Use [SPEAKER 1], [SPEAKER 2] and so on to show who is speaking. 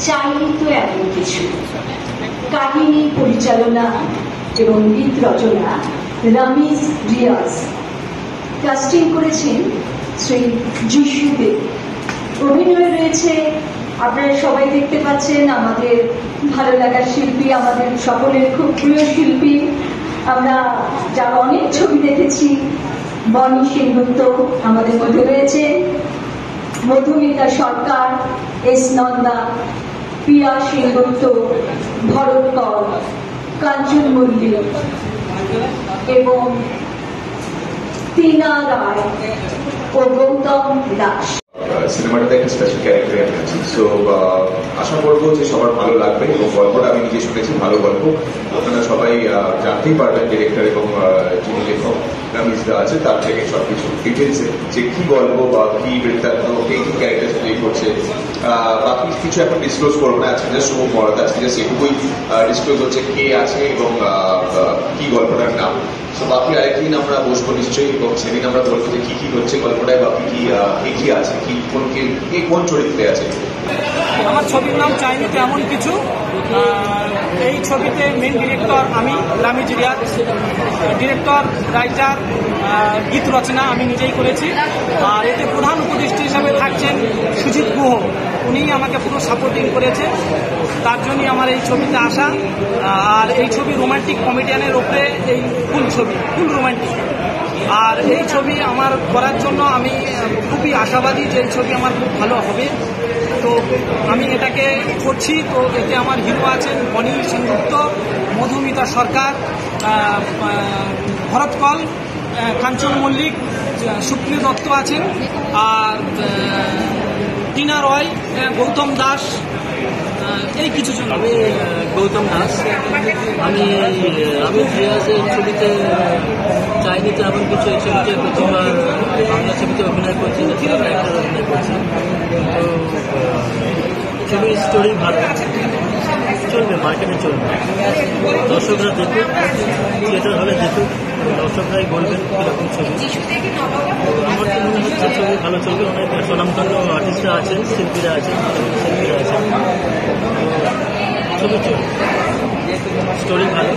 [SPEAKER 1] চাইনি তো এমন কিছু। কাহিনী পরিচালনা এবং গীত রচনা রামিজ রিয়াজ। কাস্টিং করেছেন শ্রী যিশু দেব। অভিনয় রয়েছে আপনারা সবাই দেখতে পাচ্ছেন আমাদের ভালো লাগার শিল্পী, আমাদের সকলের খুব প্রিয় শিল্পী। আমরা যার অনেক ছবি দেখেছি, বনি সেনগুপ্ত আমাদের মধ্যে রয়েছে, মধুমিতা সরকার, এস নন্দা, পিয়া সেনগুপ্ত, ভরত কর, কাঞ্চন মল্লিক এবং টিনা রায় ও গৌতম দাস।
[SPEAKER 2] সিনেমাটাতে একটা স্পেশাল ক্যারেক্টার আমি আছি। সো আশা করবো যে সবার ভালো লাগবে এবং গল্পটা আমি নিজে শুনেছি, ভালো গল্প। আপনারা সবাই জানতেই পারবেন ডিরেক্টর এবং যিনি লেখক রামিজদা আছে তার থেকে সবকিছু ডিটেলসে যে কি গল্প বা কি বৃত্তান্ত, কে কি ক্যারেক্টার প্লে করছে, বাকি কিছু এখন ডিসক্লোজ করবো না। আজকে জাস্ট শুভ মরদ, আজকে জাস্ট এটুকুই ডিসক্লোজ হচ্ছে কে আছে এবং কি গল্পটার নাম। তো বাকি আরেকদিন আমরা বসবো নিশ্চয়ই এবং সেদিন আমরা বলবো যে কি কি হচ্ছে গল্পটায়, বাকি কি কি আছে, কি কোন চরিত্রে আছে।
[SPEAKER 3] আমার ছবির নাম চাইনি তো এমন কিছু। এই ছবিতে মেন ডিরেক্টর আমি রামিজ রিয়াজ, ডিরেক্টর, রাইটার, গীত রচনা আমি নিজেই করেছি। আর এতে প্রধান উপদেষ্টা হিসাবে থাকছেন সুজিত গুহ, উনি আমাকে পুরো সাপোর্টিং করেছে, তার জন্যই আমার এই ছবিতে আসা। আর এই ছবি রোমান্টিক কমেডিয়ানের ওপরে, এই ফুল ছবি, ফুল রোমান্টিক। আর এই ছবি আমার করার জন্য আমি খুবই আশাবাদী যে এই ছবি আমার খুব ভালো হবে। তো আমি এটাকে করছি। তো এতে আমার হিরো আছেন বনি সেনগুপ্ত, মধুমিতা সরকার, ভরত কল, কাঞ্চন মল্লিক, সুপ্রিয় দত্ত আছেন, আর টিনা রয়, গৌতম দাস, এই কিছু জন।
[SPEAKER 4] আমি গৌতম দাস। আমি রিয়াজের ছবিতে চাইনি তো এমন কিছু, এই ছবিতে প্রথমবার বাংলা ছবিতে অভিনয় করছি, ক্যারেক্টার অভিনয় করছি। তো ছবির স্টোরি ভালো, চলবে, মার্কেটে চলবে। দর্শকরা দেখুক, থিয়েটার হলে দেখুক, দর্শকরাই বলবেন কীরকম ছবি। আমার তো মনে হচ্ছে ছবি ভালো চলবে। অনেক স্বনামধন্য আর্টিস্টরা আছেন, শিল্পীরা আছেন, ছবি চলবে, স্টোরি ভালো।